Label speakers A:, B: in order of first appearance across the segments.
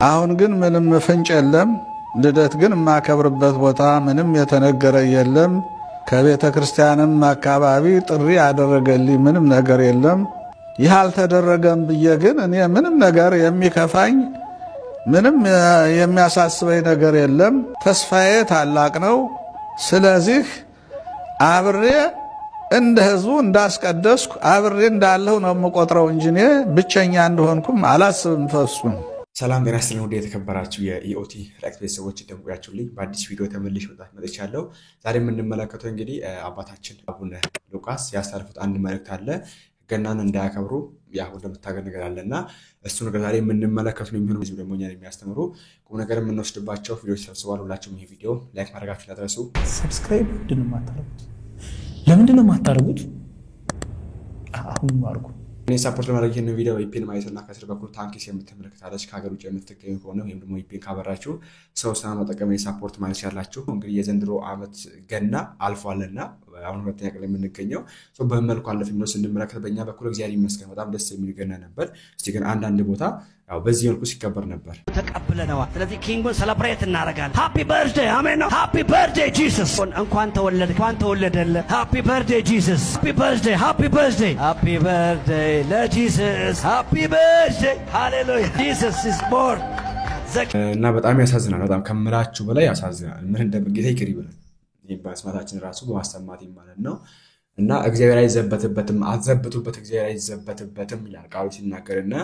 A: አሁን ግን ምንም ፍንጭ የለም። ልደት ግን ማከብርበት ቦታ ምንም የተነገረ የለም። ከቤተ ክርስቲያንም አካባቢ ጥሪ ያደረገልኝ ምንም ነገር የለም። ይህ አልተደረገም ብዬ ግን እኔ ምንም ነገር የሚከፋኝ ምንም የሚያሳስበኝ ነገር የለም። ተስፋዬ ታላቅ ነው። ስለዚህ አብሬ እንደ ህዝቡ እንዳስቀደስኩ አብሬ እንዳለሁ ነው የምቆጥረው እንጂ እኔ ብቸኛ እንደሆንኩም አላስብም። ፈሱን
B: ሰላም ጤና ይስጥልኝ። ወደ የተከበራችሁ የኢኦቲ ሪአክት ቤተሰቦች እንደምቆያችሁልኝ በአዲስ ቪዲዮ ተመልሼ መጥቻለሁ። ዛሬ የምንመለከተው እንግዲህ አባታችን አቡነ ሉቃስ ያስተላለፉት አንድ መልእክት አለ። ገናን እንዳያከብሩ ያው እንደምታገር ነገር አለና እሱን ዛሬ የምንመለከተው የሚሆነው እዚህ ደግሞ እኛን የሚያስተምሩ ቁም ነገር የምንወስድባቸው ቪዲዮዎች ተሰብስበዋል። ሁላችሁም ይሄ ቪዲዮ ላይክ ማድረጋችሁን እንዳትረሱ።
C: ሰብስክራይብ ምንድነው የማታደርጉት? ለምንድነው የማታደርጉት? አሁን አድርጉ።
B: እኔ ሰፖርት ለማድረግ ይሄን ቪዲዮ ኢፒን ማየትና ከስር በኩል ታንኪስ የምትመለከታለች ከሀገር ውጭ የምትገኙ ከሆነ ወይም ደግሞ ኢፒን ካበራችሁ ሰው ሰና መጠቀም የሰፖርት ማለት ያላችሁ እንግዲህ የዘንድሮ አመት ገና አልፏልና አሁን ሁለተኛ ቀን የምንገኘው ሶ በመልኩ አለፈ የሚለው ስንመለከት በእኛ በኩል እግዚአብሔር ይመስገን በጣም ደስ የሚል ገና ነበር። እስቲ ግን አንዳንድ ቦታ ያው በዚህ መልኩ ሲከበር ነበር
D: ተቀበለናል። ስለዚህ ኪንጉን ሴሌብሬት እናደርጋለን። ሃፒ በርዝዴይ አሜን ነው። ሃፒ በርዝዴይ ጂሰስ እንኳን ተወለደለ። ሃፒ በርዝዴይ ጂሰስ ሃፒ በርዝዴይ ሃፒ በርዝዴይ ለጂሰስ ሃፒ በርዝዴይ ሃሌሉያ ጂሰስ ኢዝ ቦርን
B: እና በጣም ያሳዝናል። በጣም ከመላችሁ በላይ ያሳዝናል። ምን እንደምጌታ ይቅር ይበላል ይባስማታችን ራሱ በማስተማት ማለት ነው። እና እግዚአብሔር አይዘበትበትም አዘብቱበት እግዚአብሔር አይዘበትበትም ይላል ቃሉ ሲናገርና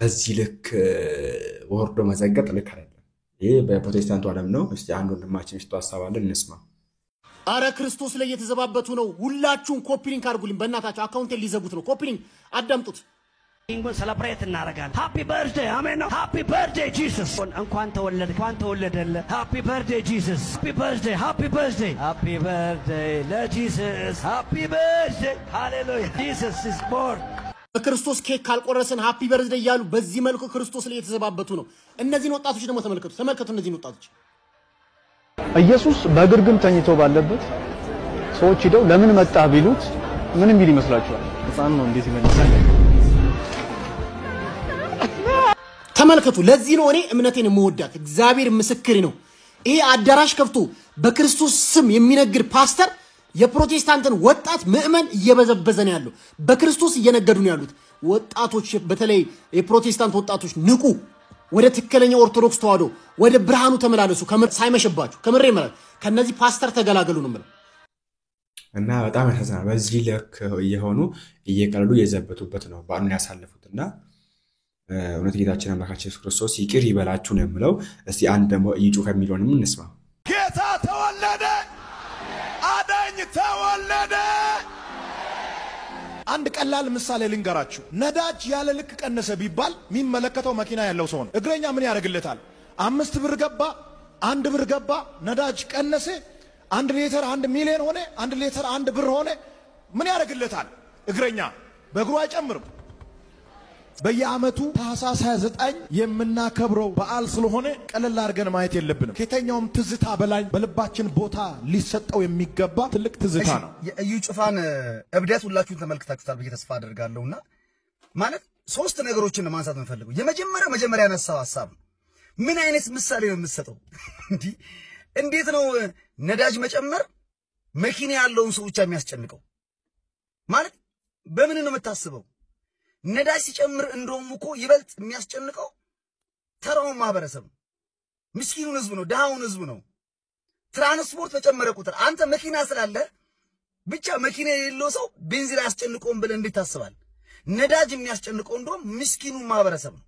B: በዚህ ልክ ወርዶ መዘገጥ ልክ አይደለም። ይሄ በፕሮቴስታንቱ ዓለም ነው። እስቲ አንድ ወንድማችን እሱ አሳባለን እንስማ።
E: አረ ክርስቶስ ላይ የተዘባበቱ ነው። ሁላችሁም ኮፒ ሊንክ አድርጉልኝ በእናታችሁ። አካውንቴን ሊዘጉት ነው። ኮፒ ሊንክ አዳምጡት።
D: ኪንጉን ሴሌብሬት እናደርጋለን። ሃፒ በርዝዴይ አሜን ነው። ሃፒ በርዝዴይ ጂሰስ እንኳን ተወለደለ። ሃፒ በርዝዴይ ጂሰስ ሃፒ በርዝዴይ ለጂሰስ ሃፒ በርዝዴይ ሃሌሉያ ጂሰስ ኢዝ ቦርን።
E: በክርስቶስ ኬክ ካልቆረሰን ሃፒ በርዝዴይ ያሉ በዚህ መልኩ ክርስቶስ ላይ የተዘባበቱ ነው። እነዚህን ወጣቶች ደግሞ ተመልከቱ እነዚህን ወጣቶች።
F: ኢየሱስ በግርግም ተኝቶ ባለበት ሰዎች ሄደው ለምን መጣ ቢሉት ምን የሚል ይመስላችኋል? ህፃን ነው እንዴት ይመልሳል?
E: ተመልከቱ። ለዚህ ነው እኔ እምነቴን የምወዳት። እግዚአብሔር ምስክሬ ነው። ይሄ አዳራሽ ከፍቶ በክርስቶስ ስም የሚነግር ፓስተር የፕሮቴስታንትን ወጣት ምእመን እየበዘበዘ ነው ያለው። በክርስቶስ እየነገዱ ነው ያሉት ወጣቶች። በተለይ የፕሮቴስታንት ወጣቶች ንቁ፣ ወደ ትክክለኛ ኦርቶዶክስ ተዋህዶ ወደ ብርሃኑ ተመላለሱ። ሳይመሽባችሁ ከምሬ ማለት ከነዚህ ፓስተር ተገላገሉ ነው ማለት
B: እና በጣም ያሳዝናል። በዚህ ልክ እየሆኑ እየቀለሉ እየዘበቱበት ነው ባሉን ያሳለፉትና እውነት ጌታችን አምላካችን ኢየሱስ ክርስቶስ ይቅር ይበላችሁ ነው የሚለው። እስቲ አንድ ደግሞ ይጩ ከሚለውንም እንስማ።
G: ጌታ ተወለደ፣ አዳኝ ተወለደ። አንድ ቀላል ምሳሌ ልንገራችሁ። ነዳጅ ያለ ልክ ቀነሰ ቢባል የሚመለከተው መኪና ያለው ሰው ነው። እግረኛ ምን ያደርግለታል? 5 ብር ገባ፣ 1 ብር ገባ፣ ነዳጅ ቀነሰ፣ 1 ሊትር 1 ሚሊዮን ሆነ፣ 1 ሊትር 1 ብር ሆነ። ምን ያደርግለታል? እግረኛ በእግሩ አይጨምርም። በየዓመቱ ታኅሳስ 29 የምናከብረው በዓል ስለሆነ ቀለል አድርገን ማየት የለብንም። ከየትኛውም ትዝታ በላይ በልባችን ቦታ ሊሰጠው የሚገባ ትልቅ ትዝታ ነው።
H: የኢዩ ጩፋን እብደት ሁላችሁም ተመልክታችሁታል ብዬ ተስፋ አደርጋለሁና ማለት 3 ነገሮችን ማንሳት እንፈልገው። መጀመሪያ ያነሳው ሐሳብ ምን አይነት ምሳሌ ነው የምትሰጠው? እንዴት ነው ነዳጅ መጨመር መኪና ያለውን ሰው ብቻ የሚያስጨንቀው? ማለት በምን ነው የምታስበው? ነዳጅ ሲጨምር እንደውም እኮ ይበልጥ የሚያስጨንቀው ተራውን ማህበረሰብ ነው፣ ምስኪኑን ህዝብ ነው፣ ደሃውን ህዝብ ነው። ትራንስፖርት በጨመረ ቁጥር አንተ መኪና ስላለ ብቻ መኪና የሌለው ሰው ቤንዚን አያስጨንቀውም ብለህ እንዴት ታስባለህ? ነዳጅ የሚያስጨንቀው እንደውም ምስኪኑን ማህበረሰብ ነው።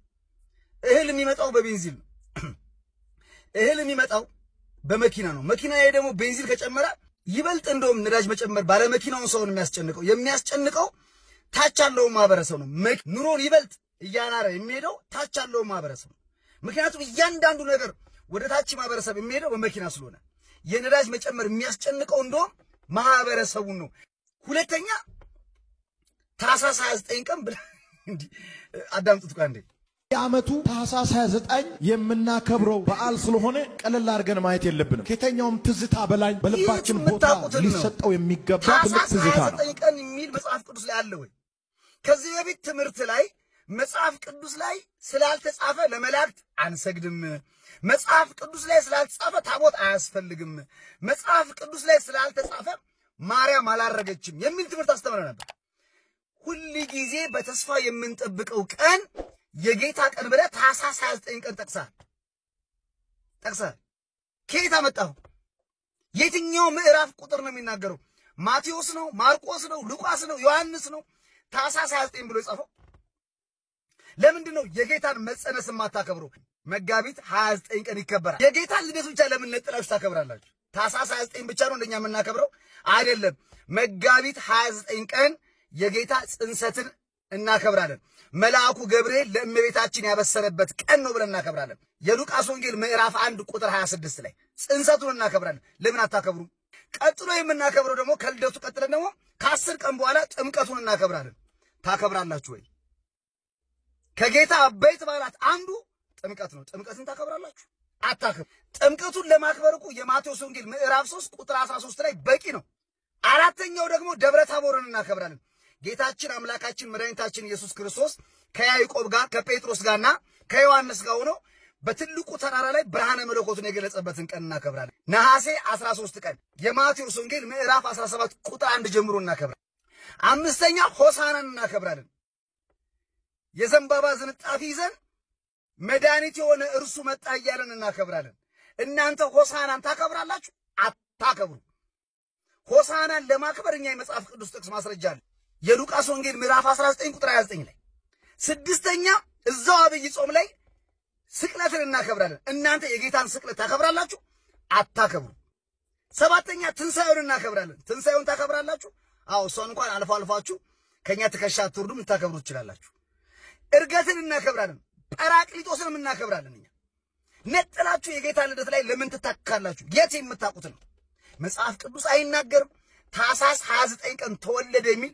H: እህል የሚመጣው በቤንዚን ነው፣ እህል የሚመጣው በመኪና ነው። መኪና ደግሞ ቤንዚን ከጨመረ ይበልጥ እንደውም ነዳጅ መጨመር ባለ መኪናውን ሰውን የሚያስጨንቀው ታች ያለው ማህበረሰብ ነው። ኑሮን ይበልጥ እያናረ የሚሄደው ታች ያለው ማህበረሰብ ነው። ምክንያቱም እያንዳንዱ ነገር ወደ ታች ማህበረሰብ የሚሄደው በመኪና ስለሆነ የነዳጅ መጨመር የሚያስጨንቀው እንደውም ማህበረሰቡን ነው። ሁለተኛ ታኅሳስ 29 ቀን እንዲ አዳምጡት እንዴ
G: የዓመቱ ታኅሳስ 29 የምናከብረው በዓል ስለሆነ ቀለል አድርገን ማየት የለብንም። ከየትኛውም ትዝታ በላይ በልባችን ቦታ ሊሰጠው የሚገባ ትልቅ ትዝታ ነው።
H: ታኅሳስ 29 ቀን የሚል መጽሐፍ ቅዱስ ላይ አለ ወይ? ከዚህ በፊት ትምህርት ላይ መጽሐፍ ቅዱስ ላይ ስላልተጻፈ ለመላእክት አንሰግድም፣ መጽሐፍ ቅዱስ ላይ ስላልተጻፈ ታቦት አያስፈልግም፣ መጽሐፍ ቅዱስ ላይ ስላልተጻፈ ማርያም አላረገችም የሚል ትምህርት አስተምረን ነበር። ሁሉ ጊዜ በተስፋ የምንጠብቀው ቀን የጌታ ቀን ብለህ ታኅሳስ 29 ቀን ጠቅሰሃል። ከየት አመጣሁ? የትኛው ምዕራፍ ቁጥር ነው የሚናገረው? ማቴዎስ ነው? ማርቆስ ነው? ሉቃስ ነው? ዮሐንስ ነው? ታኅሳስ 29 ብሎ የጻፈው ለምንድን ነው? የጌታን መጸነስ የማታከብሩ? መጋቢት 29 ቀን ይከበራል። የጌታን ልደት ብቻ ለምን ነጥላችሁ ታከብራላችሁ? ታኅሳስ 29 ብቻ ነው እንደኛ የምናከብረው አይደለም። መጋቢት 29 ቀን የጌታ ጽንሰትን እናከብራለን። መልአኩ ገብርኤል ለእመቤታችን ያበሰረበት ቀን ነው ብለን እናከብራለን። የሉቃስ ወንጌል ምዕራፍ 1 ቁጥር 26 ላይ ጽንሰቱን እናከብራለን። ለምን አታከብሩ? ቀጥሎ የምናከብረው ደግሞ ከልደቱ ቀጥለን ደግሞ ከ10 ቀን በኋላ ጥምቀቱን እናከብራለን። ታከብራላችሁ ወይ? ከጌታ አበይት በዓላት አንዱ ጥምቀት ነው። ጥምቀትን ታከብራላችሁ? አታከብሩ። ጥምቀቱን ለማክበር እኮ የማቴዎስ ወንጌል ምዕራፍ 3 ቁጥር 13 ላይ በቂ ነው። አራተኛው ደግሞ ደብረ ታቦርን እናከብራለን። ጌታችን አምላካችን መድኃኒታችን ኢየሱስ ክርስቶስ ከያዕቆብ ጋር ከጴጥሮስ ጋርና ከዮሐንስ ጋር ሆኖ በትልቁ ተራራ ላይ ብርሃነ መለኮቱን የገለጸበትን ቀን እናከብራለን። ነሐሴ 13 ቀን የማቴዎስ ወንጌል ምዕራፍ 17 ቁጥር 1 ጀምሮ እናከብራለን። አምስተኛ ሆሳናን እናከብራለን። የዘንባባ ዝንጣፊ ይዘን መድኃኒት የሆነ እርሱ መጣ እያለን እናከብራለን። እናንተ ሆሳናን ታከብራላችሁ? አታከብሩ። ሆሳናን ለማክበር እኛ የመጽሐፍ ቅዱስ ጥቅስ ማስረጃ አለ። የሉቃስ ወንጌል ምዕራፍ 19 ቁጥር 29 ላይ። ስድስተኛ እዛው አብይ ጾም ላይ ስቅለትን እናከብራለን። እናንተ የጌታን ስቅለት ታከብራላችሁ? አታከብሩ። ሰባተኛ ትንሣኤውን እናከብራለን። ትንሣኤውን ታከብራላችሁ? አዎ፣ እሷን እንኳን አልፎ አልፋችሁ ከኛ ትከሻ አትወርዱም፣ ልታከብሩ ትችላላችሁ። እርገትን እናከብራለን። ጰራቅሊጦስንም እናከብራለን። እኛ ነጥላችሁ የጌታ ልደት ላይ ለምን ትታካላችሁ? የት የምታውቁት ነው? መጽሐፍ ቅዱስ አይናገርም። ታኅሳስ 29 ቀን ተወለደ የሚል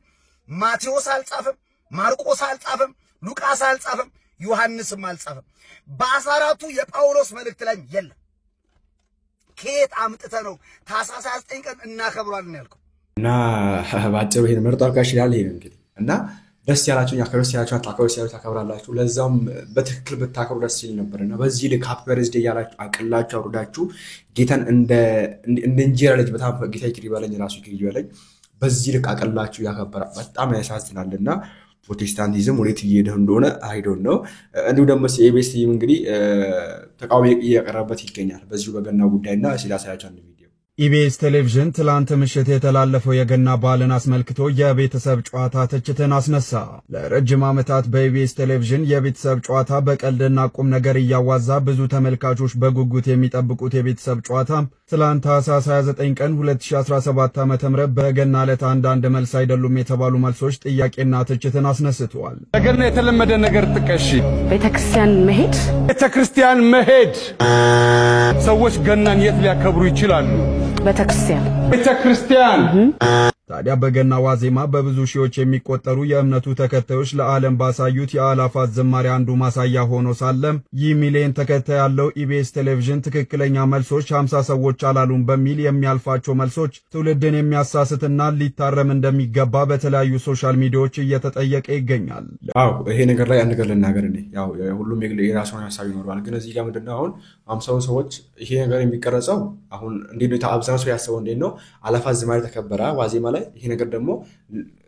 H: ማቴዎስ አልጻፈም፣ ማርቆስ አልጻፈም፣ ሉቃስ አልጻፈም፣ ዮሐንስም አልጻፈም። በ14ቱ የጳውሎስ መልእክት ላይ የለም። ከየት አምጥተ ነው ታኅሳስ 29 ቀን እናከብራለን ያልከው?
B: እና ባጭሩ ይሄን መርጣው ካሽላል ይሄን እንግዲህ እና ደስ ያላችሁኝ አከብሮስ ያላችሁ ታከብራላችሁ። ለዛም በትክክል ብታከብሩ ደስ ይል ነበርና በዚህ ልክ ሃፒ በርዝዴይ ያላችሁ አቅላችሁ አውርዳችሁ ጌታን እንደ እንጀራ ልጅ በጣም ጌታ ይቅር ይበለኝ ራሱ ይቅር ይበለኝ በዚህ ልክ አቅላችሁ ያከበራ በጣም ያሳዝናልና ፕሮቴስታንቲዝም ወዴት እየሄደ እንደሆነ አይዶን ነው። እንዲሁ ደግሞ ሲኤቢኤስ እንግዲህ ተቃውሞ እያቀረበበት ይገኛል በዚሁ በገና ጉዳይና ሲላሳያቸው አንድ ቪዲዮ
I: ኢቢኤስ ቴሌቪዥን ትላንት ምሽት የተላለፈው የገና በዓልን አስመልክቶ የቤተሰብ ጨዋታ ትችትን አስነሳ። ለረጅም ዓመታት በኢቢኤስ ቴሌቪዥን የቤተሰብ ጨዋታ በቀልድና ቁም ነገር እያዋዛ ብዙ ተመልካቾች በጉጉት የሚጠብቁት የቤተሰብ ጨዋታ ትላንት ታኅሳስ 29 ቀን 2017 ዓ.ም በገና ዕለት አንዳንድ መልስ አይደሉም የተባሉ መልሶች ጥያቄና ትችትን አስነስተዋል።
J: ለገና የተለመደ ነገር ጥቀሽ።
I: ቤተክርስቲያን መሄድ
J: ሰዎች ገናን የት ሊያከብሩ ይችላሉ?
I: ቤተክርስቲያን ታዲያ በገና ዋዜማ በብዙ ሺዎች የሚቆጠሩ የእምነቱ ተከታዮች ለዓለም ባሳዩት የአላፋት ዝማሬ አንዱ ማሳያ ሆኖ ሳለም ይህ ሚሊዮን ተከታይ ያለው ኢቢኤስ ቴሌቪዥን ትክክለኛ መልሶች 50 ሰዎች አላሉም በሚል የሚያልፋቸው መልሶች ትውልድን የሚያሳስትና ሊታረም እንደሚገባ በተለያዩ ሶሻል ሚዲያዎች እየተጠየቀ ይገኛል።
B: አዎ ይሄ ነገር ላይ አንድ ነገር ልናገር እኔ ያው ሁሉም የራሱን ሐሳብ ይኖራል። ግን እዚህ ጋር ምንድነው አሁን 50 ሰዎች ይሄ ነገር የሚቀረጸው አሁን እንዴት ነው አብዛኛው ሰው ያሰበው እንዴት ነው አላፋት ዝማሬ ተከበረ ዋዜማ ላይ ይሄ ነገር ደግሞ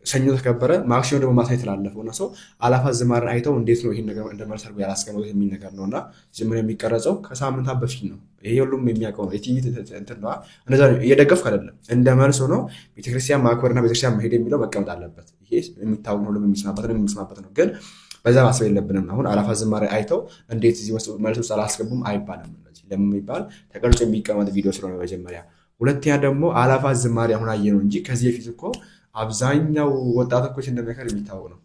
B: ሰኞ ተከበረ ማክሲሞ ደግሞ ማታ የተላለፈውና ሰው አላፋት ዝማሬ አይተው እንዴት ነው ይሄን ነገር እንደመርሰር ያላስቀመጡት የሚል ነገር ነውና ዝም የሚቀረጸው ከሳምንታት በፊት ነው። ይሄ ሁሉም የሚያውቀው ነው። ኢቲቪ እንትና እንደዛ እየደገፍኩ አይደለም እንደ መልሶ ነው ቤተክርስቲያን ማክበርና ቤተክርስቲያን መሄድ የሚለው መቀመጥ አለበት። ይሄ የሚታወቅ ሁሉም የሚስማማበት ነው። ግን በዛ ማሰብ የለብንም። አሁን አላፋት ዝማሬ አይተው እንዴት እዚህ መልሶ አላስገቡም አይባልም። ለምን ይባል ተቀርጾ የሚቀመጥ ቪዲዮ ስለሆነ መጀመሪያ ሁለተኛ ደግሞ አላፋት ዝማሬ አሁን አየነው እንጂ ከዚህ በፊት እኮ አብዛኛው ወጣቶች እንደመከር የሚታወቅ ነው።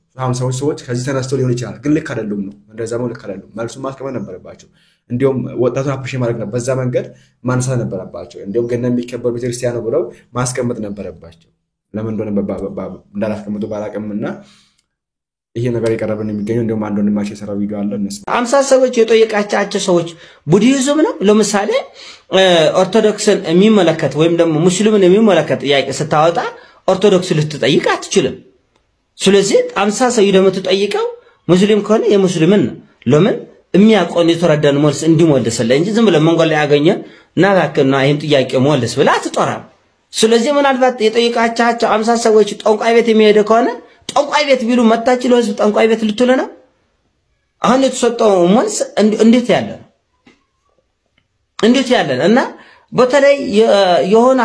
B: ሰዎች ከዚህ ተነስተው ሊሆን ይችላል ግን ልክ አይደሉም ነው እንደዛ ነው ልክ አይደሉም። መልሱን ማስቀመጥ ነበረባቸው። እንዲያውም ወጣቱን አፕሪሺየት ማድረግ ነበር በዛ መንገድ ማንሳት ነበረባቸው። እንዲያውም ገና የሚከበር ቤተክርስቲያን ነው ብለው ማስቀመጥ ነበረባቸው። ለምን እንደሆነ እንዳላስቀምጡ ባላቀምና ይሄ ነገር ይቀርብን የሚገኘው እንደውም አንድ ወንድማችን የሰራው ቪዲዮ አለ እነሱ 50
K: ሰዎች የጠየቃቸው ሰዎች ቡዲዝም ነው ለምሳሌ ኦርቶዶክስን የሚመለከት ወይም ደግሞ ሙስሊምን የሚመለከት ጥያቄ ስታወጣ ኦርቶዶክስ ልትጠይቅ አትችልም። ስለዚህ 50 ሰው ደግሞ ተጠይቀው ሙስሊም ከሆነ የሙስሊምን ለምን የሚያቆን የተረዳን መልስ እንዲሞልስልህ እንጂ ዝም ብለህ መንገድ ላይ ያገኘ ናባከና ይሄን ጥያቄ ሞልስ ብላ አትጦራም ስለዚህ ምናልባት የጠይቃቻቸው 50 ሰዎች ጠንቋይ ቤት የሚሄድ ከሆነ ጠንቋይ ቤት ቢሉ መጣች ለህዝብ ጠንቋይ ቤት ልትለና አሁን የተሰጠው መልስ እንዴት ያለ እና በተለይ የሆነ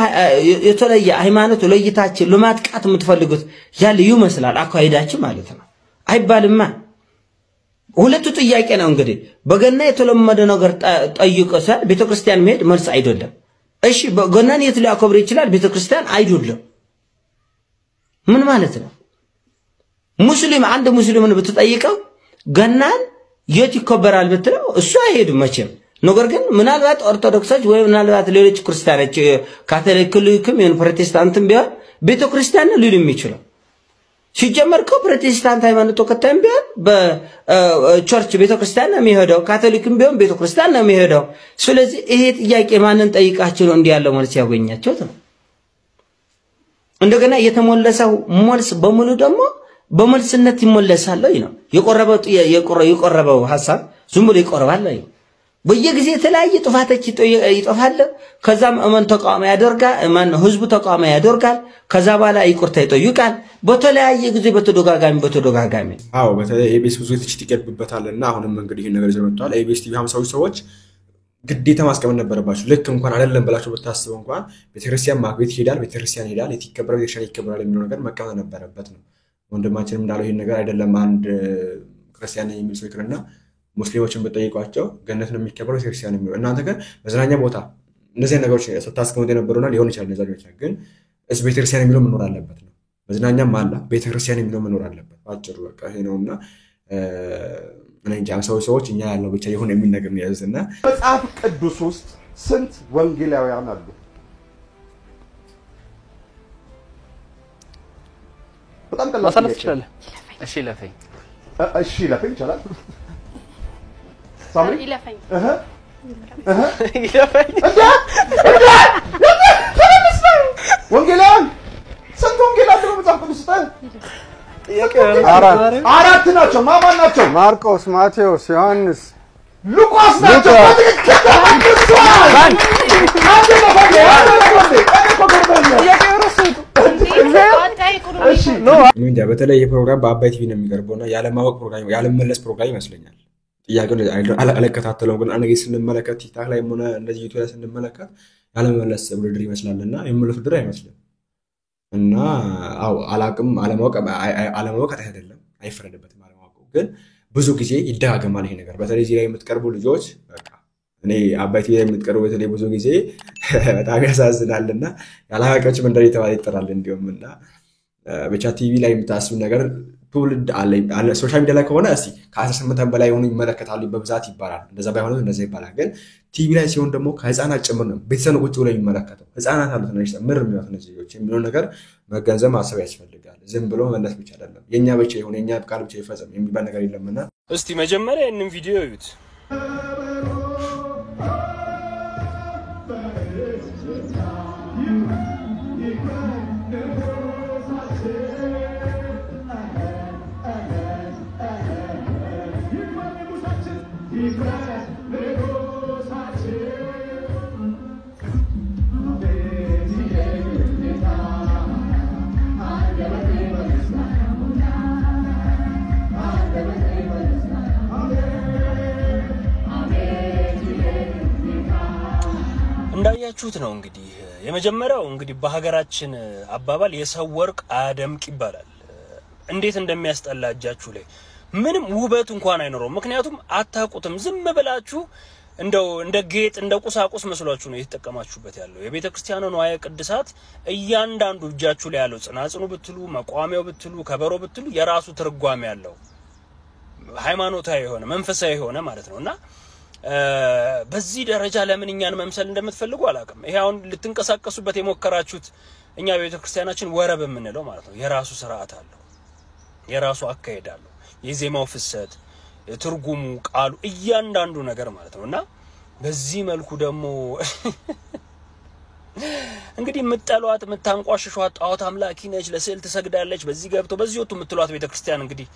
K: የተለየ ሃይማኖት ለይታችሁ ለማጥቃት የምትፈልጉት ያለ ይመስላል አካይዳችሁ ማለት ነው አይባልማ ሁለቱ ጥያቄ ነው እንግዲህ በገና የተለመደ ነገር ጠይቆ ሰ ቤተክርስቲያን መሄድ መልስ አይደለም እሺ በገናን የት ሊያከብር ይችላል ቤተክርስቲያን አይደለም ምን ማለት ነው ሙስሊም አንድ ሙስሊምን ብትጠይቀው ገናን የት ይከበራል ብትለው እሱ አይሄድም መቼም ነገር ግን ምናልባት ኦርቶዶክሶች ወይ ምናልባት ሌሎች ክርስቲያኖች ካቶሊክም ወይ ፕሮቴስታንትም ቢሆን ቤተክርስቲያን ሊሉ የሚችለው ሲጀመር ፕሮቴስታንት ሃይማኖት ተከታይም ቢሆን በቸርች ቤተክርስቲያን ነው የሚሄደው ካቶሊክም ቢሆን ቤተክርስቲያን ነው የሚሄደው ስለዚህ ይሄ ጥያቄ ማንን ጠይቃችሁ ነው እንዲህ ያለው መልስ ያገኛቸው ነው እንደገና የተሞለሰው መልስ በሙሉ ደግሞ በመልስነት ይሞለሳል ነው የቆረበው ሐሳብ ዝም ብሎ ይቆርባል ነው በየጊዜ የተለያየ ጥፋቶች ይጠፋል ከዛም እመን ተቃውሞ ያደርጋል ማን ህዝቡ ተቃውሞ ያደርጋል ከዛ በኋላ ይቆርታ ይጠይቃል በተለያየ ጊዜ በተደጋጋሚ
B: አዎ በተለይ ኤቢኤስ ብዙ ይቀርብበታልና አሁንም እንግዲህ ይሄን ነገር ዘመቷል ኤቢኤስ ቲቪ 50 ሰዎች ግዴታ ማስቀመጥ ነበረባችሁ ልክ እንኳን አይደለም ብላችሁ ብታስቡ እንኳን ቤተክርስቲያን ማክቤት ይሄዳል ቤተክርስቲያን ይሄዳል የትከበረ ቤተክርስቲያን ይከበራል የሚለው ነገር መቀመጥ ነበረበት ነው ወንድማችንም እንዳለው ይሄን ነገር አይደለም አንድ ክርስቲያን የሚል ሰው ይቅርና ሙስሊሞችን በጠይቋቸው ገነት ነው የሚከበረው ቤተክርስቲያን የሚለው እናንተ ግን መዝናኛ ቦታ እነዚህ ነገሮች ስታስቀምጡ የነበሩና ሊሆን ይችላል ነዛሪዎች ግን እስ ቤተክርስቲያን የሚለው መኖር አለበት ነው መዝናኛም አለ ቤተክርስቲያን የሚለው መኖር አለበት አጭሩ በቃ ይሄ ነውና እኔ እንጃ ሰዎች እኛ ያለው ብቻ ይሁን የሚል ነገር ነው ያዘና
L: መጽሐፍ ቅዱስ ውስጥ ስንት ወንጌላውያን አሉ በጣም ቀላል ነው እሺ ለፈኝ ይችላል ሳምሪ ይለፈኝ ይለፈኝ ወንጌላውያን ስንት ወንጌላውያን ነው መጽሐፍ ቅዱስ ውስጥ አራት ናቸው ማማን ናቸው
F: ማርቆስ ማቴዎስ ዮሐንስ
L: ሉቃስ ናቸው
B: እንጃ በተለይ የፕሮግራም በአባይ ቲቪ ነው የሚቀርበውና ያለማወቅ ፕሮግራም ያለመለስ ፕሮግራም ይመስለኛል ጥያቄውን አለከታተለው ግን አንገ ስንመለከት ቲክታክ ላይ ሆነ እንደዚህ ዩቲዩብ ላይ ስንመለከት ያለመለስ ውድድር ይመስላልና የመለስ ውድድር አይመስልም እና አው አላቅም አለማወቅ አይደለም አይፈረድበትም አለማወቅ ግን ብዙ ጊዜ ይደጋገማል ይሄ ነገር በተለይ እዚህ ላይ የምትቀርቡ ልጆች በቃ እኔ አባይ ቲቪ ላይ የምትቀርቡ በተለይ ብዙ ጊዜ በጣም ያሳዝናልና ያላቀች መንደር ይተባል ይጠራል እንዲውምና በቻ ቲቪ ላይ የምታስቡ ነገር ትውልድ አለ ሶሻል ሚዲያ ላይ ከሆነ እስቲ ከ18 በላይ ሆኖ ይመለከታሉ በብዛት ይባላል እንደዛ ባይሆን እንደዛ ይባላል ግን ቲቪ ላይ ሲሆን ደግሞ ከህፃናት ጭምር ነው ቤተሰብ ቁጭ ብለው የሚመለከተው ህፃናት አሉ ትንሽ ምር የሚያዩት እነዚህ ልጆች የሚለው ነገር መገንዘብ ማሰብ ያስፈልጋል ዝም ብሎ መለስ ብቻ አይደለም የኛ ብቻ ይሁን የኛ ቃል ብቻ ይፈጸም የሚባል ነገር የለምና
M: እስቲ መጀመሪያ እንን ቪዲዮ እዩት እንዳያችሁት ነው እንግዲህ የመጀመሪያው እንግዲህ በሀገራችን አባባል የሰው ወርቅ አያደምቅ ይባላል እንዴት እንደሚያስጠላ እጃችሁ ላይ ምንም ውበት እንኳን አይኖረው ምክንያቱም አታቁትም ዝም ብላችሁ እንደው እንደ ጌጥ እንደ ቁሳቁስ መስሏችሁ ነው የተጠቀማችሁበት ያለው የቤተክርስቲያኑ ንዋየ ቅድሳት እያንዳንዱ እጃችሁ ላይ ያለው ጽናጽኑ ብትሉ መቋሚያው ብትሉ ከበሮ ብትሉ የራሱ ትርጓሜ ያለው ሃይማኖታዊ የሆነ መንፈሳዊ የሆነ ማለት ነውና በዚህ ደረጃ ለምን እኛን መምሰል እንደምትፈልጉ አላውቅም ይሄ አሁን ልትንቀሳቀሱበት የሞከራችሁት እኛ ቤተክርስቲያናችን ወረብ የምንለው ማለት ነው የራሱ ስርዓት አለው የራሱ አካሄድ አለው የዜማው ፍሰት ትርጉሙ ቃሉ እያንዳንዱ ነገር ማለት ነውና በዚህ መልኩ ደግሞ እንግዲህ የምትጠሏት የምታንቋሽሿት ጣዖት አምላኪ ነች፣ ለስዕል ትሰግዳለች፣ በዚህ ገብቶ በዚህ ወጡ የምትሏት ቤተክርስቲያን እንግዲህ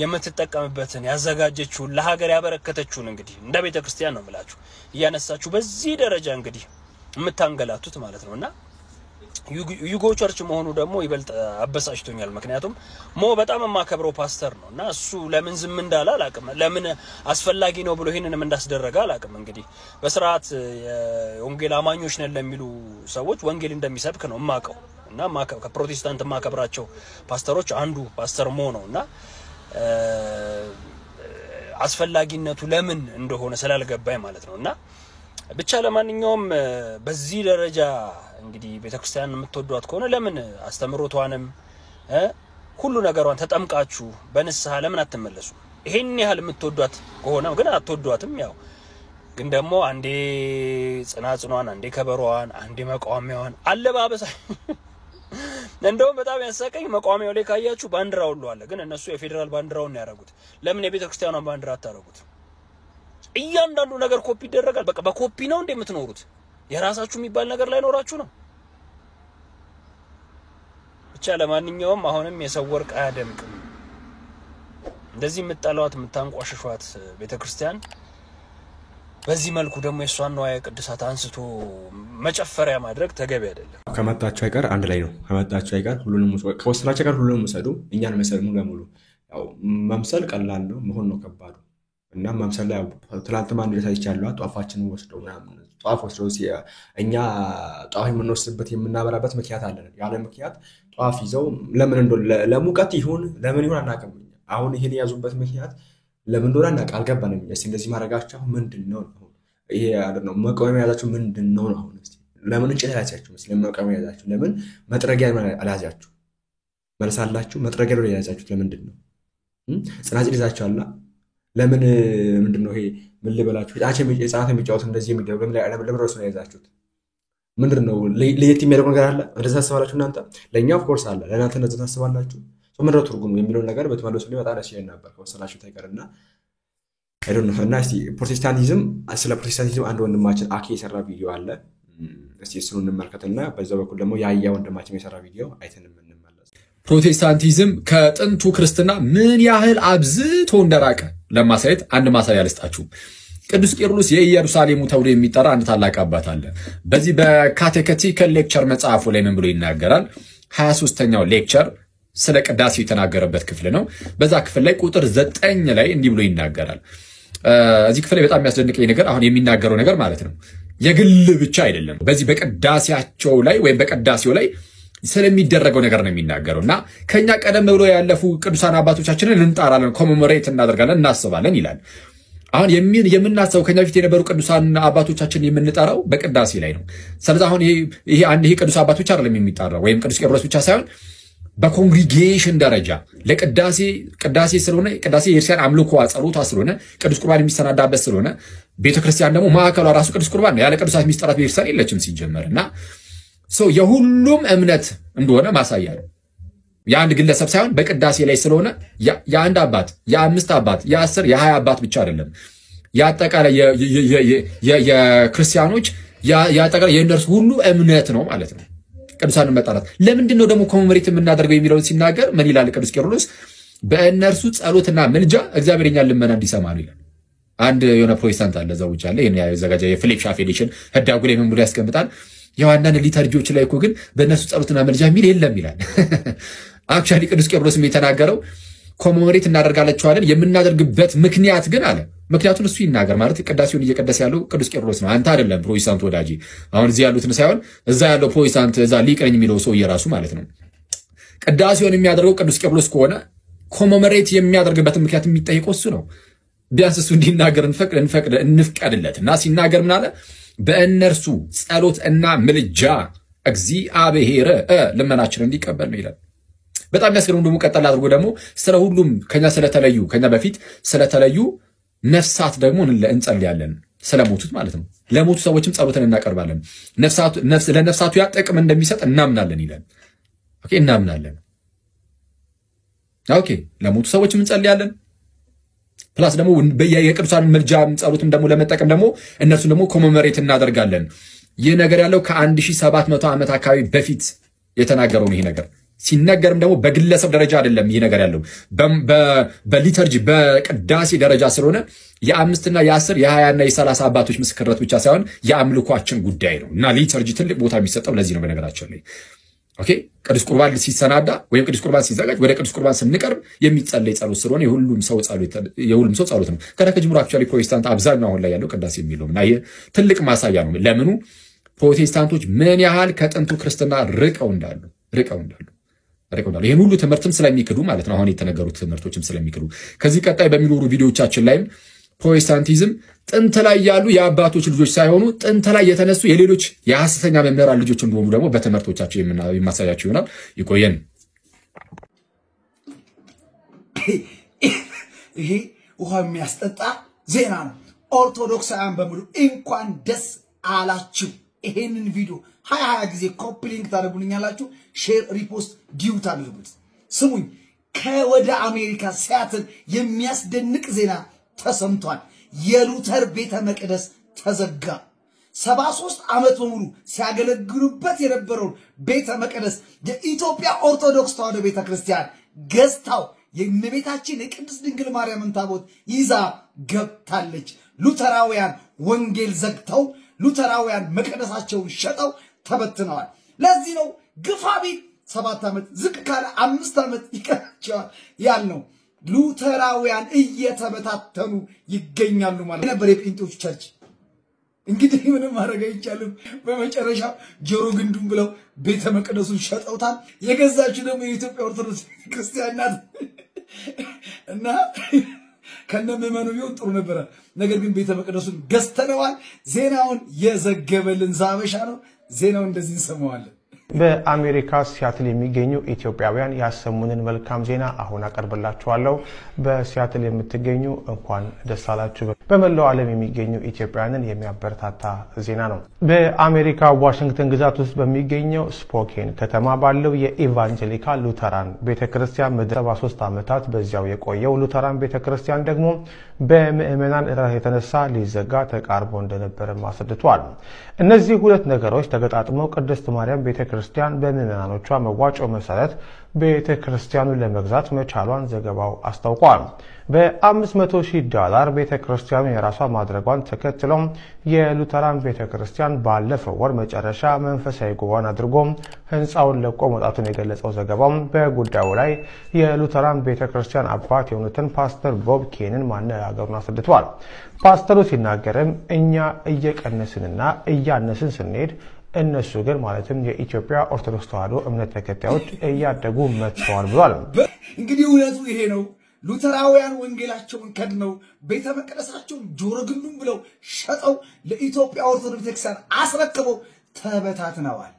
M: የምትጠቀምበትን ያዘጋጀችውን ለሀገር ያበረከተችውን እንግዲህ እንደ ቤተክርስቲያን ነው የምላችሁ እያነሳችሁ በዚህ ደረጃ እንግዲህ የምታንገላቱት ማለት ነውና ዩጎ ቸርች መሆኑ ደግሞ ይበልጥ አበሳጭቶኛል። ምክንያቱም በጣም የማከብረው ፓስተር ነውና እሱ ለምን ዝም እንዳለ አላቅም፣ ለምን አስፈላጊ ነው ብሎ ይሄንንም እንዳስደረገ አላቅም። እንግዲህ በስርዓት የወንጌል አማኞች ነን ለሚሉ ሰዎች ወንጌል እንደሚሰብክ ነው የማውቀው እና ከፕሮቴስታንት የማከብራቸው ፓስተሮች አንዱ ፓስተር ነውና አስፈላጊነቱ ለምን እንደሆነ ስላልገባኝ ማለት ነውና ብቻ ለማንኛውም በዚህ ደረጃ እንግዲህ ቤተክርስቲያን የምትወዷት ከሆነ ለምን አስተምሮቷንም ሁሉ ነገሯን ተጠምቃችሁ በንስሐ ለምን አትመለሱ? ይሄን ያህል የምትወዷት ከሆነ ግን አትወዷትም። ያው ግን ደግሞ አንዴ ጽናጽኗን፣ አንዴ ከበሮዋን፣ አንዴ መቋሚያዋን አለባበሳ እንደውም በጣም ያሳቀኝ መቋሚያው ላይ ካያችሁ ባንዲራ ሁሉ አለ። ግን እነሱ የፌደራል ባንዲራውን ያደረጉት ለምን የቤተክርስቲያኗን ባንዲራ አታረጉት? እያንዳንዱ ነገር ኮፒ ይደረጋል። በቃ በኮፒ ነው እንደምትኖሩት የራሳችሁ የሚባል ነገር ላይ ኖራችሁ ነው። ብቻ ለማንኛውም አሁንም የሰው ወርቅ አያደምቅም። እንደዚህ የምትጠሏት የምታንቋሽሿት ቤተክርስቲያን በዚህ መልኩ ደግሞ የሷን ነው ቅዱሳት አንስቶ መጨፈሪያ ማድረግ ተገቢ አይደለም።
B: ከመጣችሁ አይቀር አንድ ላይ ነው። ከመጣችሁ አይቀር ሁሉንም ከወሰናችሁ አይቀር ሁሉንም ወሰዱ። እኛን መሰል ሙሉ ለሙሉ ያው መምሰል ቀላል ነው፣ መሆን ነው ከባዱ። እና መምሰል ላይ ትላንት ማን ይቻላል ጧፋችንን ወስደው ምናምን ጧፍ ወስደው እኛ ጧፍ የምንወስድበት የምናበራበት ምክንያት አለን። ያለ ምክንያት ጧፍ ይዘው ለምን እንደሆነ ለሙቀት ይሁን ለምን ይሁን አናውቅም። አሁን ይሄን ያዙበት ምክንያት ለምን እንደሆነ አናውቅ አልገባንም። እስቲ እንደዚህ ማድረጋቸው ምንድነው? ይሄ አይደለም መቃወሚያ ያዛችሁ ምንድነው? አሁን እስቲ ለምን እንጨት ያዛችሁ? ለምን መቃወሚያ ያዛችሁ? ለምን መጥረጊያ አላዛችሁ? መልሳላችሁ መጥረጊያ ነው ያዛችሁት። ለምንድን ነው ጽናጽል ይዛችኋልና ለምን ምንድነው? ይሄ ምን ልበላችሁ ህፃናት የሚጫወቱ እንደዚህ የሚደረግ ለምን ራሱ ነው ያዛችሁት? ምንድነው ለየት የሚያደርገው ነገር አለ? እንደዛ ታስባላችሁ እናንተ? ለኛ ኦፍ ኮርስ አለ፣ ለእናንተ እንደዛ ታስባላችሁ? ምንድነው ትርጉሙ የሚለው ነገር በተመለሱ ላይ በጣም ደስ ይለኝ ነበር ከወሰናችሁ ታይቀርና አይደለም። እና እስቲ ፕሮቴስታንቲዝም ስለ ፕሮቴስታንቲዝም አንድ ወንድማችን አኬ የሰራ ቪዲዮ አለ። እስቲ እሱን እንመልከትና በዛ በኩል ደግሞ ያያ ወንድማችን የሰራ ቪዲዮ አይተን እንመለስ።
N: ፕሮቴስታንቲዝም ከጥንቱ ክርስትና ምን ያህል አብዝቶ እንደራቀ ለማሳየት አንድ ማሳያ ልስጣችሁ። ቅዱስ ቄርሎስ የኢየሩሳሌሙ ተብሎ የሚጠራ አንድ ታላቅ አባት አለ። በዚህ በካቴኬቲካል ሌክቸር መጽሐፉ ላይ ምን ብሎ ይናገራል? 23ኛው ሌክቸር ስለ ቅዳሴ የተናገረበት ክፍል ነው። በዛ ክፍል ላይ ቁጥር 9 ላይ እንዲህ ብሎ ይናገራል። እዚህ ክፍል ላይ በጣም የሚያስደንቀኝ ነገር አሁን የሚናገረው ነገር ማለት ነው የግል ብቻ አይደለም። በዚህ በቅዳሴያቸው ላይ ወይም በቅዳሴው ላይ ስለሚደረገው ነገር ነው የሚናገረውና ከኛ ቀደም ብሎ ያለፉ ቅዱሳን አባቶቻችንን እንጣራለን፣ ኮሜሞሬት እናደርጋለን፣ እናስባለን ይላል። አሁን የምናስበው ከኛ በፊት የነበሩ ቅዱሳን አባቶቻችን የምንጠራው በቅዳሴ ላይ ነው። ስለዚህ አሁን ይሄ ቅዱስ አባቶች አይደለም የሚጣራው ወይም ቅዱስ ቄርሎስ ብቻ ሳይሆን በኮንግሪጌሽን ደረጃ ለቅዳሴ ስለሆነ ቅዳሴ የክርስቲያን አምልኮ ጸሎቷ ስለሆነ ቅዱስ ቁርባን የሚሰናዳበት ስለሆነ ቤተክርስቲያን ደግሞ ማዕከሏ ራሱ ቅዱስ ቁርባን ነው። ያለ ቅዱሳት ሚስጥራት ቤተክርስቲያን የለችም ሲጀመርና የሁሉም እምነት እንደሆነ ማሳያ ነው። የአንድ ግለሰብ ሳይሆን በቅዳሴ ላይ ስለሆነ የአንድ አባት፣ የአምስት አባት፣ የ10 የ20 አባት ብቻ አይደለም። ያጠቃላይ የክርስቲያኖች ያጠቃላይ የእነርሱ ሁሉ እምነት ነው ማለት ነው። ቅዱሳንን መጣራት ለምንድን ነው ደግሞ ኮሜሞሬት የምናደርገው የሚለውን ሲናገር ምን ይላል ቅዱስ ቄርሎስ? በእነርሱ ጸሎትና ምልጃ እግዚአብሔር እኛን ልመና እንዲሰማ ነው ይላል። አንድ የሆነ ፕሮቴስታንት አለ እዛው ውጭ አለ ይሄን ያዘጋጀ የፊሊፕ ሻፌሊሽን ህዳጉ ላይ ምን ብሎ ያስቀምጣል? የዋናን ሊተርጂዎች ላይ እኮ ግን በእነርሱ ጸሎትና ምልጃ የሚል የለም ይላል። አክቹዋሊ ቅዱስ ቄርሎስም የተናገረው ኮሜሞሬት እናደርጋለችዋለን የምናደርግበት ምክንያት ግን አለ። ምክንያቱን እሱ ይናገር ማለት ቅዳሴውን እየቀደሰ ያለው ቅዱስ ቄርሎስ ነው፣ አንተ አይደለም ፕሮቴስታንት ወዳጂ። አሁን እዚህ ያሉትን ሳይሆን እዛ ያለው ፕሮቴስታንት እዛ ሊቅ ነኝ የሚለው ሰው የራሱ ማለት ነው። ቅዳሴውን የሚያደርገው ቅዱስ ቄርሎስ ከሆነ ኮሜሞሬት የሚያደርግበት ምክንያት የሚጠይቀው እሱ ነው። ቢያንስ እሱ እንዲናገር እንፍቀድለት እና ሲናገር ምን አለ? በእነርሱ ጸሎት እና ምልጃ እግዚአብሔር ልመናችንን እንዲቀበል ነው ይላል። በጣም የሚያስገርም ደግሞ ቀጠል አድርጎ ደግሞ ስለ ሁሉም ከኛ በፊት ስለተለዩ ነፍሳት ደግሞ እንጸልያለን፣ ስለሞቱት ማለት ነው። ለሞቱ ሰዎችም ጸሎትን እናቀርባለን። ለነፍሳቱ ያ ጥቅም እንደሚሰጥ እናምናለን ይላል። ኦኬ እናምናለን። ኦኬ ለሞቱ ሰዎችም እንጸልያለን። ፕላስ ደግሞ የቅዱሳን ምልጃ ጸሎትም ደግሞ ለመጠቀም ደግሞ እነርሱ ደግሞ ኮሜሞሬት እናደርጋለን። ይህ ነገር ያለው ከ1700 ዓመት አካባቢ በፊት የተናገረው ነው። ይሄ ነገር ሲነገርም ደግሞ በግለሰብ ደረጃ አይደለም። ይሄ ነገር ያለው በሊተርጂ በቅዳሴ ደረጃ ስለሆነ የ5 እና የ10 የ20 እና የ30 አባቶች ምስክርነት ብቻ ሳይሆን የአምልኳችን ጉዳይ ነው እና ሊተርጂ ትልቅ ቦታ የሚሰጠው ለዚህ ነው። በነገራችን ላይ ኦኬ ቅዱስ ቁርባን ሲሰናዳ ወይም ቅዱስ ቁርባን ሲዘጋጅ ወደ ቅዱስ ቁርባን ስንቀርብ የሚጸለይ ጸሎት ስለሆነ የሁሉም ሰው ጸሎት ነው። ከጀምሮ አክቹአሊ ፕሮቴስታንት አብዛኛው አሁን ላይ ያለው ቅዳሴ የሚለው እና ይሄ ትልቅ ማሳያ ነው። ለምኑ ፕሮቴስታንቶች ምን ያህል ከጥንቱ ክርስትና ርቀው እንዳሉ ይሄን ሁሉ ትምህርትም ስለሚክዱ ማለት ነው። አሁን የተነገሩት ትምህርቶችም ስለሚክዱ ከዚህ ቀጣይ በሚኖሩ ቪዲዮዎቻችን ላይም ፕሮቴስታንቲዝም ጥንት ላይ ያሉ የአባቶች ልጆች ሳይሆኑ ጥንት ላይ የተነሱ የሌሎች የሐሰተኛ መምህራን ልጆች እንደሆኑ ደግሞ በትምህርቶቻቸው የማሳያቸው ይሆናል። ይቆየን።
H: ይሄ ውሃ የሚያስጠጣ ዜና ነው። ኦርቶዶክሳውያን በሙሉ እንኳን ደስ አላችሁ። ይሄንን ቪዲዮ 20 ጊዜ ኮፒ ሊንክ ታደርጉልኛላችሁ። ሼር፣ ሪፖስት፣ ዲዩት አድርጉት። ስሙኝ፣ ከወደ አሜሪካ ሲያትል የሚያስደንቅ ዜና ተሰምቷል። የሉተር ቤተ መቅደስ ተዘጋ። 73 ዓመት በሙሉ ሲያገለግሉበት የነበረውን ቤተ መቅደስ የኢትዮጵያ ኦርቶዶክስ ተዋሕዶ ቤተ ክርስቲያን ገዝታው የእመቤታችን የቅድስት ድንግል ማርያምን ታቦት ይዛ ገብታለች። ሉተራውያን ወንጌል ዘግተው ሉተራውያን መቅደሳቸውን ሸጠው ተበትነዋል። ለዚህ ነው ግፋቢት 7 ዓመት ዝቅ ካለ 5 ዓመት ይቀራቸዋል ያልነው። ሉተራውያን እየተበታተኑ ይገኛሉ ማለት ነበር የጴንጤዎቹ ቸርች። እንግዲህ ምንም ማድረግ አይቻልም። በመጨረሻ ጆሮ ግንዱን ብለው ቤተ መቅደሱን ሸጠውታል። የገዛችው ደግሞ የኢትዮጵያ ኦርቶዶክስ ክርስቲያን ናት እና ከነ ምዕመኑ ቢሆን ጥሩ ነበረ። ነገር ግን ቤተ መቅደሱን ገዝተነዋል። ዜናውን የዘገበልን ዛበሻ ነው። ዜናውን እንደዚህ እንሰማዋለን።
O: በአሜሪካ ሲያትል የሚገኙ ኢትዮጵያውያን ያሰሙንን መልካም ዜና አሁን አቀርብላችኋለሁ። በሲያትል የምትገኙ እንኳን ደስ አላችሁ። በመላው ዓለም የሚገኙ ኢትዮጵያውያንን የሚያበረታታ ዜና ነው። በአሜሪካ ዋሽንግተን ግዛት ውስጥ በሚገኘው ስፖኬን ከተማ ባለው የኢቫንጀሊካል ሉተራን ቤተክርስቲያን ምድር 73 ዓመታት በዚያው የቆየው ሉተራን ቤተክርስቲያን ደግሞ በምዕመናን እጥረት የተነሳ ሊዘጋ ተቃርቦ እንደነበረ አስረድቷል። እነዚህ ሁለት ነገሮች ተገጣጥመው ቅድስት ማርያም ቤተክርስቲያን በምዕመናኖቿ መዋጮ መሰረት ቤተክርስቲያኑን ለመግዛት መቻሏን ዘገባው አስታውቋል። $500,000 ቤተክርስቲያኑ የራሷ ማድረጓን ተከትሎ የሉተራን ቤተክርስቲያን ባለፈው ወር መጨረሻ መንፈሳዊ ጉባኤን አድርጎ ህንፃውን ለቆ መውጣቱን የገለጸው ዘገባው በጉዳዩ ላይ የሉተራን ቤተክርስቲያን አባት የሆኑትን ፓስተር ቦብ ኬንን ማነጋገሩን አስረድቷል። ፓስተሩ ሲናገርም እኛ እየቀነስንና እያነስን ስንሄድ እነሱ ግን ማለትም የኢትዮጵያ ኦርቶዶክስ ተዋሕዶ እምነት ተከታዮች እያደጉ መጥተዋል ብሏል።
H: እንግዲህ እውነቱ ይሄ ነው። ሉተራውያን ወንጌላቸውን ከድነው ቤተ መቅደሳቸውን ጆሮ ግንዱን ብለው ሸጠው ለኢትዮጵያ ኦርቶዶክስ ቤተክርስቲያን አስረክበው ተበታትነዋል።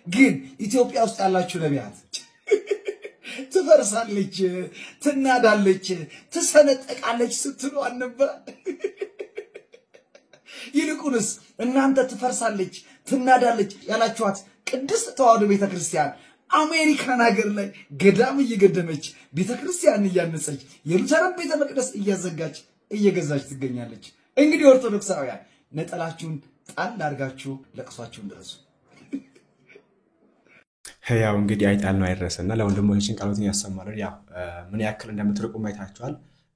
H: ግን ኢትዮጵያ ውስጥ ያላችሁ ነቢያት ትፈርሳለች፣ ትናዳለች፣ ትሰነጠቃለች ስትሉ አልነበረ? ይልቁንስ እናንተ ትፈርሳለች፣ ትናዳለች ያላችኋት ቅድስት ተዋሕዶ ቤተክርስቲያን አሜሪካን ሀገር ላይ ገዳም እየገደመች ቤተክርስቲያን እያነጸች የሉተራን ቤተ መቅደስ እያዘጋች እየገዛች ትገኛለች። እንግዲህ ኦርቶዶክሳውያን ነጠላችሁን ጣል አድርጋችሁ ለቅሷችሁን ድረሱ።
B: ያው እንግዲህ አይጣል ነው አይረሰና ለወንድሞቻችን ቃሎትን ያሰማልን። ያው ምን ያክል እንደምትርቁ ማይታችኋል።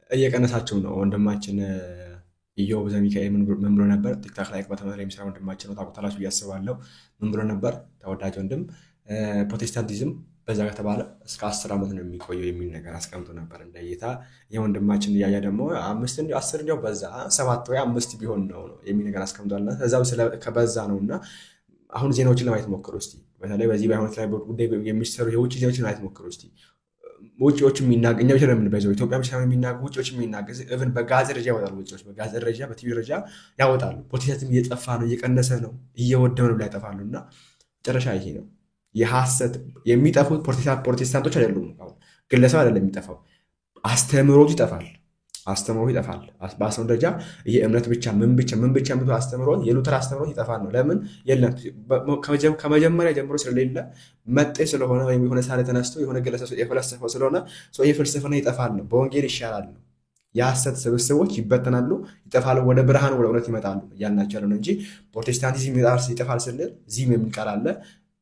B: እየቀነሳችሁ ነው። ወንድማችን ኢዮብ ዘሚካኤል ምን ብሎ ነበር? ቲክታክ ላይ በተመሳሳይ የሚሰራ ወንድማችን ነው። ታውቁታላችሁ እያስባለሁ። ምን ብሎ ነበር? ተወዳጅ ወንድም ፕሮቴስታንቲዝም በዛ ከተባለ እስከ 10 ዓመት ነው የሚቆየው የሚል ነገር አስቀምጦ ነበር። እንደይታ የወንድማችን እያያ ደግሞ 5 እንዲያው 10 እንዲያው በዛ 7 ወይ 5 ቢሆን ነው የሚል ነገር አስቀምጧልና ከዛው ከበዛ ነውና አሁን ዜናዎችን ለማየት ሞክሩ እስቲ። በተለይ በዚህ በሃይማኖት ላይ ጉዳይ የሚሰሩ የውጭ ዜናዎችን ለማየት ሞክሩ እስቲ። ውጭዎች የሚናገኝ ነው ይችላል በዛው ኢትዮጵያ ብቻ የሚናገሩ ውጭዎች የሚናገዝ ኢቭን በጋዝ ደረጃ ያወጣሉ። ውጭዎች በጋዝ ደረጃ በቲቪ ደረጃ ያወጣሉ። ፕሮቴስታንትም እየጠፋ ነው፣ እየቀነሰ ነው፣ እየወደመ ነው ብላ ያጠፋሉና መጨረሻ ይሄ ነው። የሐሰት የሚጠፉት ፕሮቴስታንቶች አይደሉም። አሁን ግለሰብ አይደለም የሚጠፋው፣ አስተምሮቱ ይጠፋል። አስተምሮቱ ይጠፋል። በአስተምሮ ደረጃ የእምነት ብቻ ምን ብቻ ምን አስተምሮት የሉተር አስተምሮት ይጠፋል ነው። ለምን የለም ከመጀመሪያ ጀምሮ ስለሌለ መጤ ስለሆነ ወይም የሆነ ሳለ ተነስቶ የሆነ ግለሰብ የፈለሰፈው ስለሆነ ይሄ ፍልስፍና ይጠፋል ነው። በወንጌል ይሻላል ነው። የሐሰት ስብስቦች ይበተናሉ፣ ይጠፋሉ፣ ወደ ብርሃን ወደ እውነት ይመጣሉ ያልናቸው ነው እንጂ ፕሮቴስታንቲዝም ይጠፋል ስንል ዚህም የሚቀር አለ።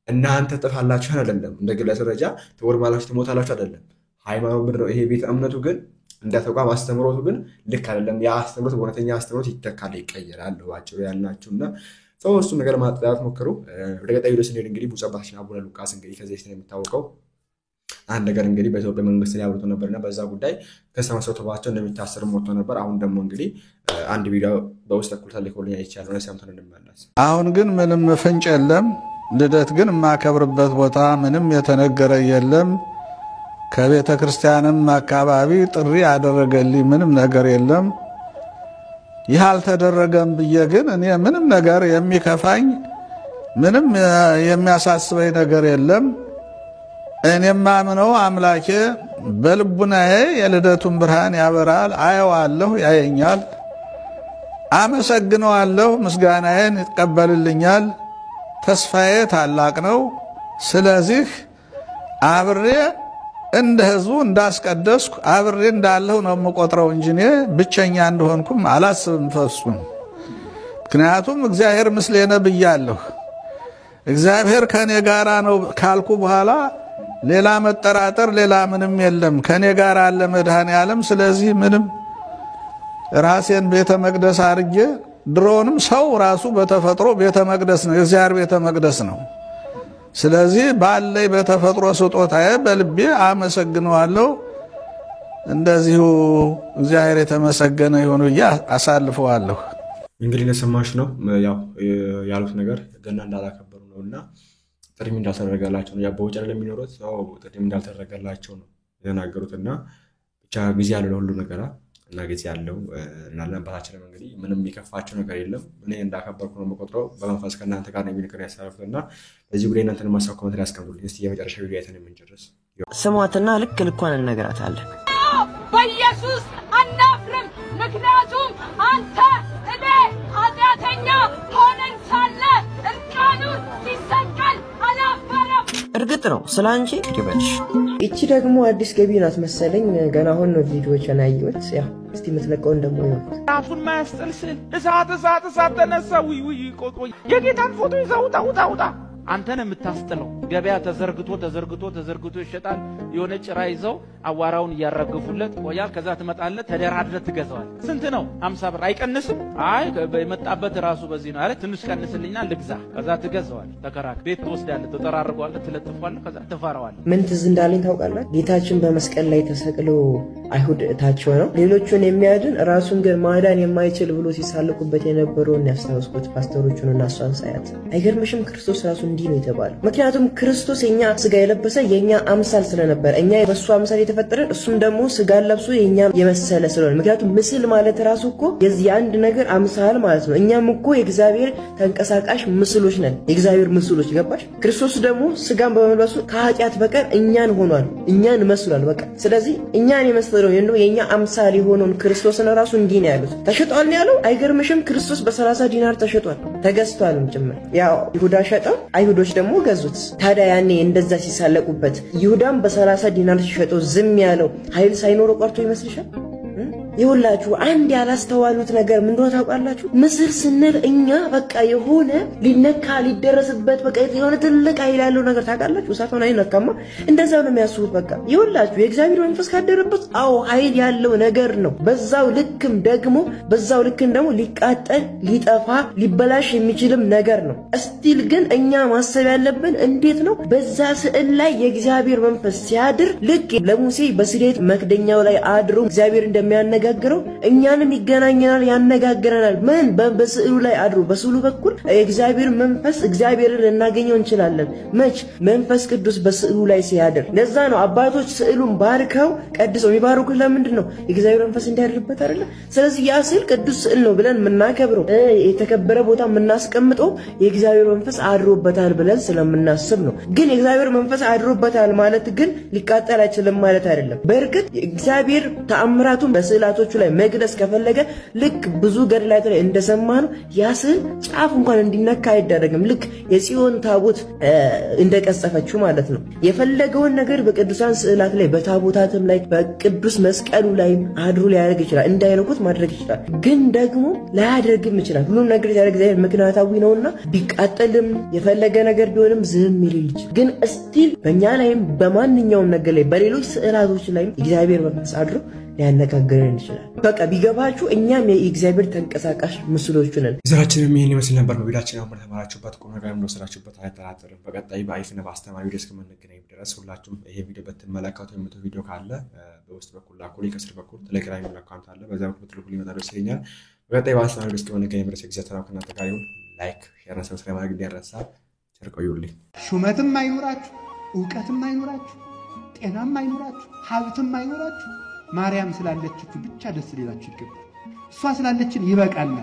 B: እናንተ ትጠፋላችሁ አይደለም፣ እንደ ግለሰብ ደረጃ ትወድማላችሁ ትሞታላችሁ አይደለም። ሃይማኖት ምንድነው? ይሄ ቤተ እምነቱ ግን እንደ ተቋም አስተምሮቱ ግን ልክ አይደለም። ያ አስተምሮት በእውነተኛ አስተምሮት ይተካል፣ ይቀየራል ባጭሩ ያልናችሁና ሰው እሱ ነገር ማጥራት ሞክሩ። ወደ ቀጣዩ ቪዲዮ ስንሄድ እንግዲህ ብፁዕ አባታችን አቡነ ሉቃስ እንግዲህ ከዚህ በፊት የሚታወቀው አንድ ነገር እንግዲህ በኢትዮጵያ መንግስት ላይ አብርቶ ነበርና በዛ ጉዳይ ከሰማሰውባቸው እንደሚታሰር ሞቶ ነበር። አሁን ደግሞ እንግዲህ አንድ ቪዲዮ በውስጥ በኩል ተልኮልኝ አይቻለሁ ነው ሰምተን እንመለስ።
A: አሁን ግን ምንም ፍንጭ የለም። ልደት ግን የማከብርበት ቦታ ምንም የተነገረ የለም። ከቤተ ክርስቲያንም አካባቢ ጥሪ ያደረገልኝ ምንም ነገር የለም። ይህ አልተደረገም ብዬ ግን እኔ ምንም ነገር የሚከፋኝ ምንም የሚያሳስበኝ ነገር የለም። እኔም ማምነው አምላኬ በልቡናዬ የልደቱን ብርሃን ያበራል፣ አየዋለሁ፣ ያየኛል፣ አመሰግነዋለሁ፣ ምስጋናዬን ይቀበልልኛል። ተስፋዬ ታላቅ ነው። ስለዚህ አብሬ እንደ ህዝቡ እንዳስቀደስኩ አብሬ እንዳለሁ ነው የምቆጥረው እንጂ እኔ ብቸኛ እንደሆንኩም አላስብም ፈሱም። ምክንያቱም እግዚአብሔር ምስሌነ ብያለሁ። እግዚአብሔር ከኔ ጋራ ነው ካልኩ በኋላ ሌላ መጠራጠር ሌላ ምንም የለም። ከኔ ጋር አለ መድኃኔዓለም። ስለዚህ ምንም ራሴን ቤተ መቅደስ አድርጌ ድሮንም ሰው ራሱ በተፈጥሮ ቤተ መቅደስ ነው፣ የእግዚአብሔር ቤተ መቅደስ ነው። ስለዚህ ባለይ በተፈጥሮ ስጦታዬ በልቤ አመሰግነዋለሁ። እንደዚሁ እግዚአብሔር የተመሰገነ ይሁን ብዬ አሳልፈዋለሁ።
B: እንግዲህ ለሰማሽ ነው ያው ያሉት ነገር ገና እንዳላከበሩ ነውና ጥሪም እንዳልተደረገላቸው ነው። ያ በውጭ ላይ የሚኖሩት ሰው ጥሪም እንዳልተደረገላቸው ነው የተናገሩትና ብቻ ጊዜ ያለው ሁሉ ነገር እና ጊዜ ያለው እና ለአባታችን እንግዲህ ምንም የሚከፋቸው ነገር የለም። እኔ እንዳከበርኩ ነው የምቆጥረው። በመንፈስ ከእናንተ ጋር ነው የሚነገር ያሳረፉትና ለዚህ ጉዳይ እናንተን ማሳው ኮሜንት ላይ አስቀምጡልኝ። እስቲ የመጨረሻ ቪዲዮ አይተን የምንጨርስ
P: ስሟትና ልክ ልኳን እንነግራታለን።
Q: በኢየሱስ አናፍርም፣ ምክንያቱም አንተ እኔ ኃጢአተኛ ሆነን ሳለ እርቃኑን ሲሰቀል አላፈረም።
P: እርግጥ ነው ስላንቺ ይበልሽ። እቺ ደግሞ አዲስ ገቢ ናት መሰለኝ። ገና አሁን ነው ቪዲዮዎችን ያየሁት። ያው እስቲ የምትለቀውን ደግሞ ይሁን
R: ራሱን ማያስጥል ስል እሳት ተነሳ። ውይ ቆይ የጌታን ፎቶ ይዘው ውጣ አንተን የምታስጥለው ገበያ ተዘርግቶ ይሸጣል። የሆነ ጭራ ይዘው አዋራውን እያረገፉለት ቆያል። ከዛ ትመጣለህ ተደራድረህ ትገዛዋል። ስንት ነው? 50 ብር አይቀንስም። አይ በመጣበት ራሱ በዚህ ነው አለ። ትንሽ ቀንስልኝና ልግዛ። ከዛ ትገዛዋል። ተከራክ ቤት ትወስዳለህ፣ ተጠራርጓለህ፣ ትለጥፏለህ፣ ከዛ ትፈራዋለህ።
P: ምን ትዝ እንዳለኝ ታውቃለህ? ጌታችን በመስቀል ላይ ተሰቅሎ አይሁድ እታቸው ነው ሌሎቹን የሚያድን ራሱን ግን ማዳን የማይችል ብሎ ሲሳለቁበት የነበረውን ያስታውስኩት ፓስተሮቹን እና እሷን ሳያት። አይገርምሽም? ክርስቶስ ራሱ እንዲህ ነው የተባለው። ምክንያቱም ክርስቶስ የኛ ስጋ የለበሰ የኛ አምሳል ስለነበረ እኛ በሱ አምሳል የተፈጠረን እሱም ደግሞ ስጋ ለብሶ የኛ የመሰለ ስለሆነ። ምክንያቱም ምስል ማለት ራሱ እኮ የዚህ አንድ ነገር አምሳል ማለት ነው። እኛም እኮ የእግዚአብሔር ተንቀሳቃሽ ምስሎች ነን፣ የእግዚአብሔር ምስሎች። ገባሽ? ክርስቶስ ደግሞ ስጋን በመልበሱ ከኃጢአት በቀር እኛን ሆኗል፣ እኛን መስሏል። በቃ ስለዚህ እኛን የመሰለው የኛ አምሳል የሆነውን ክርስቶስን ራሱ እንዲህ ነው ያሉት። ተሽጧል ነው ያለው። አይገርምሽም? ክርስቶስ በ30 ዲናር ተሽጧል፣ ተገዝቷልም ጭምር። ያው ይሁዳ ሸጠው፣ አይሁዶች ደግሞ ገዙት። ታዲያ ያኔ እንደዛ ሲሳለቁበት ይሁዳም በ30 ዲናር ሲሸጠው ዝም ያለው ኃይል ሳይኖረው ቀርቶ ይመስልሻል? ይሁላችሁ አንድ ያላስተዋሉት ነገር ምን እንደሆነ ታውቃላችሁ? ምስል ስንል እኛ በቃ የሆነ ሊነካ ሊደረስበት በቃ የሆነ ትልቅ ኃይል ያለው ነገር ታውቃላችሁ። እሳቱን አይነካማ፣ እንደዛው ነው የሚያስቡት። በቃ ይሁላችሁ የእግዚአብሔር መንፈስ ካደረበት አዎ ኃይል ያለው ነገር ነው። በዛው ልክም ደግሞ ሊቃጠል ሊጠፋ ሊበላሽ የሚችልም ነገር ነው። እስቲል ግን እኛ ማሰብ ያለብን እንዴት ነው በዛ ስዕል ላይ የእግዚአብሔር መንፈስ ሲያድር ልክ ለሙሴ በስሌት መክደኛው ላይ አድሮ እግዚአብሔር እንደሚያነጋግረው እኛንም ይገናኘናል፣ ያነጋግረናል። ምን በስዕሉ ላይ አድሮ በስዕሉ በኩል የእግዚአብሔር መንፈስ እግዚአብሔርን ልናገኘው እንችላለን። መች መንፈስ ቅዱስ በስዕሉ ላይ ሲያድር። ለዛ ነው አባቶች ስዕሉን ባርከው ቀድሰው የሚባርኩት። ለምንድን ነው? የእግዚአብሔር መንፈስ እንዲያድርበት አይደለ? ስለዚህ ያ ስዕል ቅዱስ ስዕል ነው ብለን የምናከብረው የተከበረ ቦታ የምናስቀምጠው የእግዚአብሔር መንፈስ አድሮበታል ብለን ስለምናስብ ነው። ግን የእግዚአብሔር መንፈስ አድሮበታል ማለት ግን ሊቃጠል አይችልም ማለት አይደለም። በእርግጥ እግዚአብሔር ተአምራቱን በስዕላቱ ስዕላቶቹ ላይ መግለጽ ከፈለገ ልክ ብዙ ገድላት ላይ እንደሰማነው ያ ስዕል ጫፍ እንኳን እንዲነካ አይደረግም። ልክ የጽዮን ታቦት እንደቀጸፈችው ማለት ነው። የፈለገውን ነገር በቅዱሳን ስዕላት ላይ በታቦታትም ላይ በቅዱስ መስቀሉ ላይ አድሮ ሊያደርግ ይችላል። እንዳይነኩት ማድረግ ይችላል። ግን ደግሞ ላያደርግም ይችላል። ሁሉም ነገር ያደርግ ዘንድ ምክንያታዊ ነውና ቢቃጠልም የፈለገ ነገር ቢሆንም ዝም ይል ይችላል። ግን ስቲል በእኛ ላይም በማንኛውም ነገር ላይ በሌሎች ስዕላቶች ላይ እግዚአብሔር መንፈስ አድሮ ሊያነጋግረን ይችላል። በቃ ቢገባችሁ እኛም የእግዚአብሔር ተንቀሳቃሽ ምስሎች ነን።
B: ዘራችንም ይሄን ይመስል ነበር። በቪዲዮአችን አሁን ተማራችሁበት ቁም ነገር እንደወሰዳችሁበት አይጠራጠርም። በቀጣይ በአሪፍና በአስተማሪ ቪዲዮ እስከምንገናኝ ድረስ ሁላችሁም ይሄ ቪዲዮ በተመለከቱ የምትው ቪዲዮ ካለ በውስጥ በኩል ላኩልኝ። ከስር በኩል ቴሌግራም አካውንት አለ፣ በዛ በኩል ትልኩልኝ ይመጣል ይለኛል። በቀጣይ በአስተማሪ ቪዲዮ እስከምንገናኝ ድረስ እግዚአብሔር ከእናንተ ጋር ይሁን። ላይክ ሼር እና ሰብስክራይብ ማድረግ እንዳይረሳ። ቸር ቆዩልኝ።
S: ሹመትም አይኖራችሁ፣ ዕውቀትም አይኖራችሁ፣ ጤናም አይኖራችሁ፣ ሀብትም አይኖራችሁ፣ ማርያም ስላለችችሁ ብቻ ደስ ሊላችሁ ይገባል። እሷ ስላለችን ይበቃናል።